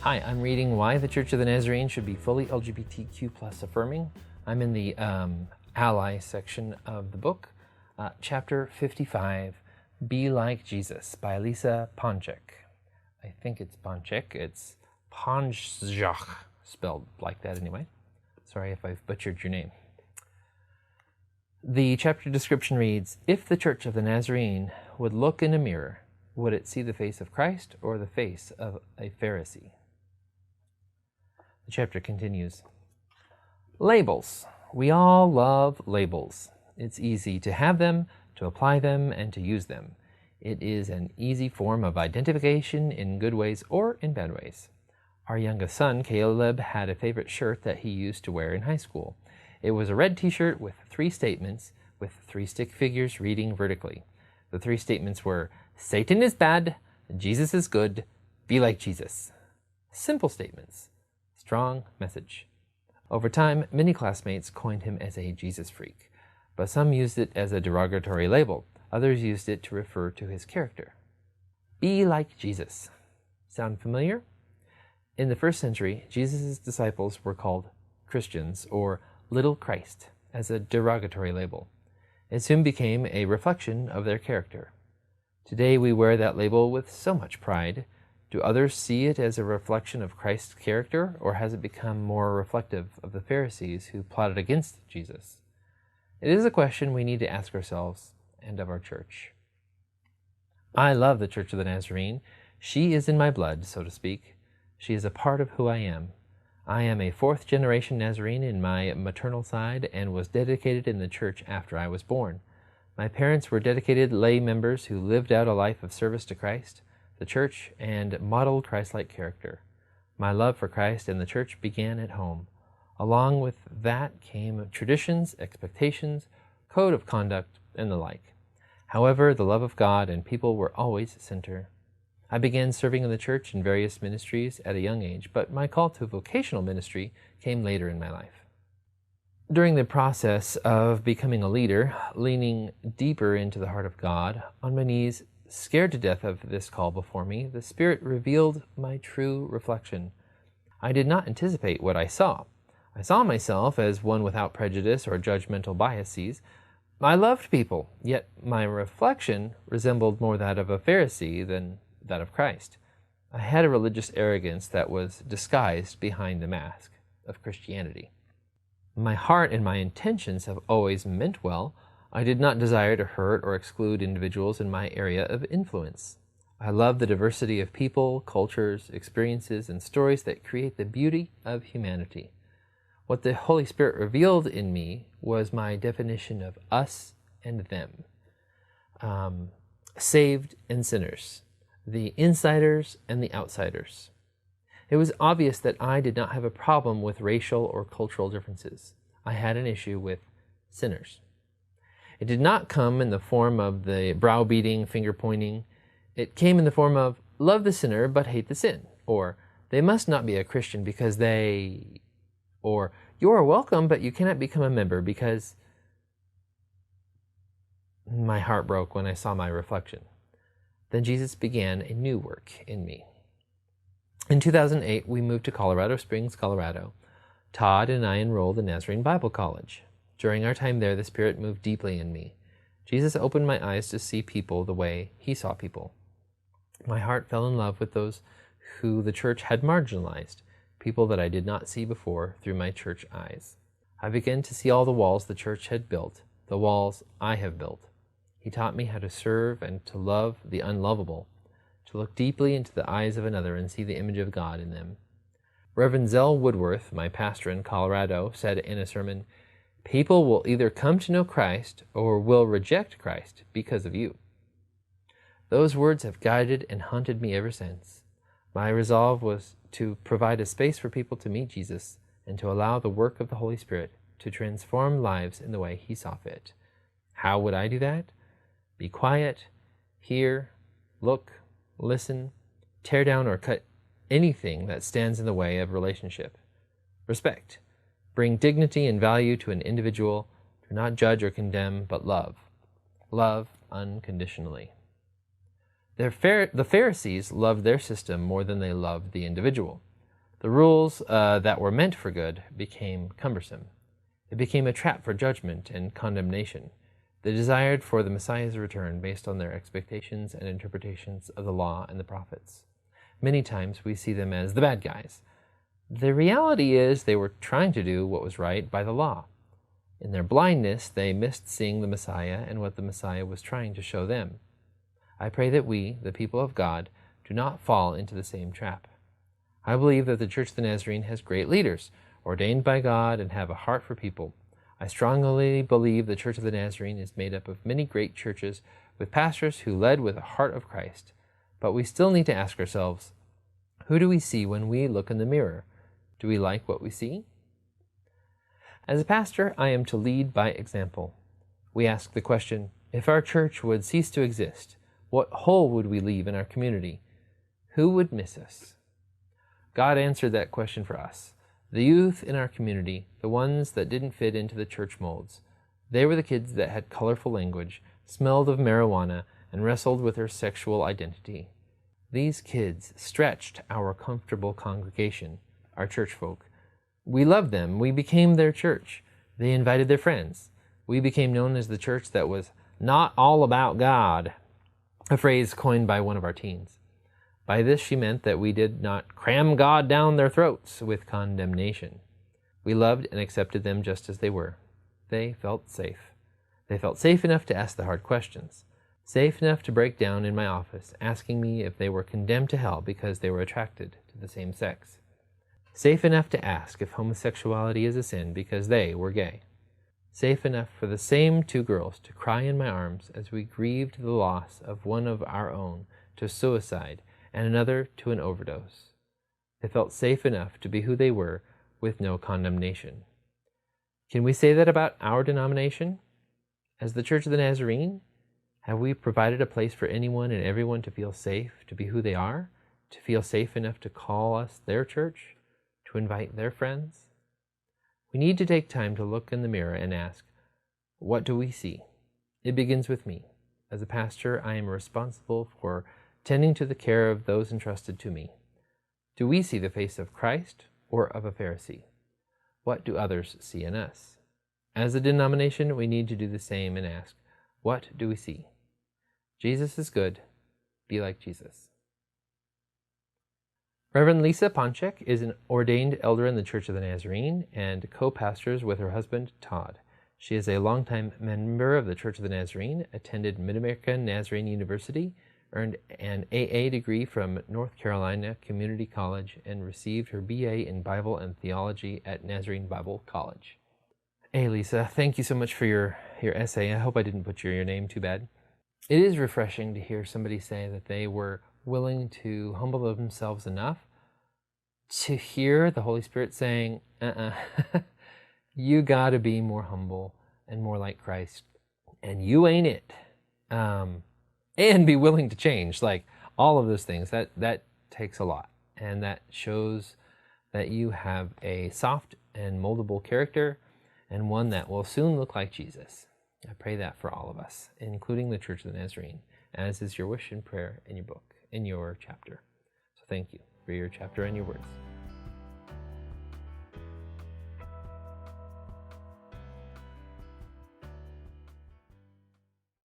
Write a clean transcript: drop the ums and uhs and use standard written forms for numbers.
Hi, I'm reading Why the Church of the Nazarene Should Be Fully LGBTQ plus Affirming. I'm in the Ally section of the book, chapter 55, Be Like Jesus by Lisa Ponczoch. I think it's Ponczoch. It's Ponczoch, spelled like that anyway. Sorry if I've butchered your name. The chapter description reads, if the Church of the Nazarene would look in a mirror, would it see the face of Christ or the face of a Pharisee? The chapter continues. Labels. We all love labels. It's easy to have them, to apply them, and to use them. It is an easy form of identification in good ways or in bad ways. Our youngest son, Caleb, had a favorite shirt that he used to wear in high school. It was a red t-shirt with 3 statements, with 3 stick figures reading vertically. The 3 statements were, Satan is bad, Jesus is good, be like Jesus. Simple statements. Strong message. Over time, many classmates coined him as a Jesus freak, but some used it as a derogatory label. Others used it to refer to his character. Be like Jesus. Sound familiar? In the first century, Jesus' disciples were called Christians, or Little Christ, as a derogatory label. It soon became a reflection of their character. Today we wear that label with so much pride. Do others see it as a reflection of Christ's character, or has it become more reflective of the Pharisees who plotted against Jesus? It is a question we need to ask ourselves and of our church. I love the Church of the Nazarene. She is in my blood, so to speak. She is a part of who I am. I am a 4th-generation Nazarene in my maternal side and was dedicated in the church after I was born. My parents were dedicated lay members who lived out a life of service to Christ, the church, and modeled Christ-like character. My love for Christ and the church began at home. Along with that came traditions, expectations, code of conduct, and the like. However, the love of God and people were always center. I began serving in the church in various ministries at a young age, but my call to vocational ministry came later in my life. During the process of becoming a leader, leaning deeper into the heart of God, on my knees, scared to death of this call before me, the Spirit revealed my true reflection. I did not anticipate what I saw. I saw myself as one without prejudice or judgmental biases. I loved people, yet my reflection resembled more that of a Pharisee than that of Christ. I had a religious arrogance that was disguised behind the mask of Christianity. My heart and my intentions have always meant well. I did not desire to hurt or exclude individuals in my area of influence. I love the diversity of people, cultures, experiences, and stories that create the beauty of humanity. What the Holy Spirit revealed in me was my definition of us and them. Saved and sinners. The insiders and the outsiders. It was obvious that I did not have a problem with racial or cultural differences. I had an issue with sinners. It did not come in the form of the browbeating, finger-pointing. It came in the form of, love the sinner but hate the sin, or they must not be a Christian because they, or you are welcome but you cannot become a member because. My heart broke when I saw my reflection. Then Jesus began a new work in me. In 2008, we moved to Colorado Springs, Colorado. Todd and I enrolled in Nazarene Bible College. During our time there, the Spirit moved deeply in me. Jesus opened my eyes to see people the way He saw people. My heart fell in love with those who the church had marginalized, people that I did not see before through my church eyes. I began to see all the walls the church had built, the walls I have built. He taught me how to serve and to love the unlovable, to look deeply into the eyes of another and see the image of God in them. Reverend Zell Woodworth, my pastor in Colorado, said in a sermon, people will either come to know Christ or will reject Christ because of you. Those words have guided and haunted me ever since. My resolve was to provide a space for people to meet Jesus and to allow the work of the Holy Spirit to transform lives in the way He saw fit. How would I do that? Be quiet, hear, look, listen, tear down or cut anything that stands in the way of relationship. Respect. Bring dignity and value to an individual. Do not judge or condemn, but love. Love unconditionally. The Pharisees loved their system more than they loved the individual. The rules that were meant for good became cumbersome. It became a trap for judgment and condemnation. They desired for the Messiah's return based on their expectations and interpretations of the law and the prophets. Many times we see them as the bad guys. The reality is they were trying to do what was right by the law. In their blindness, they missed seeing the Messiah and what the Messiah was trying to show them. I pray that we, the people of God, do not fall into the same trap. I believe that the Church of the Nazarene has great leaders, ordained by God and have a heart for people. I strongly believe the Church of the Nazarene is made up of many great churches with pastors who led with a heart of Christ. But we still need to ask ourselves, who do we see when we look in the mirror? Do we like what we see? As a pastor, I am to lead by example. We ask the question, if our church would cease to exist, what hole would we leave in our community? Who would miss us? God answered that question for us. The youth in our community, the ones that didn't fit into the church molds, they were the kids that had colorful language, smelled of marijuana, and wrestled with their sexual identity. These kids stretched our comfortable congregation, our church folk. We loved them. We became their church. They invited their friends. We became known as the church that was not all about God, a phrase coined by one of our teens. By this she meant that we did not cram God down their throats with condemnation. We loved and accepted them just as they were. They felt safe. They felt safe enough to ask the hard questions, safe enough to break down in my office, asking me if they were condemned to hell because they were attracted to the same sex, safe enough to ask if homosexuality is a sin because they were gay, safe enough for the same two girls to cry in my arms as we grieved the loss of one of our own to suicide and another to an overdose. They felt safe enough to be who they were with no condemnation. Can we say that about our denomination? As the Church of the Nazarene, have we provided a place for anyone and everyone to feel safe, to be who they are, to feel safe enough to call us their church, to invite their friends? We need to take time to look in the mirror and ask, what do we see? It begins with me. As a pastor, I am responsible for tending to the care of those entrusted to me. Do we see the face of Christ or of a Pharisee? What do others see in us? As a denomination, we need to do the same and ask, what do we see? Jesus is good. Be like Jesus. Reverend Lisa Ponczoch is an ordained elder in the Church of the Nazarene and co-pastors with her husband, Todd. She is a longtime member of the Church of the Nazarene, attended Mid-American Nazarene University, earned an AA degree from North Carolina Community College, and received her BA in Bible and Theology at Nazarene Bible College. Hey Lisa, thank you so much for your essay. I hope I didn't butcher your name too bad. It is refreshing to hear somebody say that they were willing to humble themselves enough to hear the Holy Spirit saying, you got to be more humble and more like Christ, and you ain't it. And be willing to change, like all of those things. That takes a lot, and that shows that you have a soft and moldable character, and one that will soon look like Jesus. I pray that for all of us, including the Church of the Nazarene, as is your wish and prayer in your book, in your chapter. So thank you for your chapter and your words.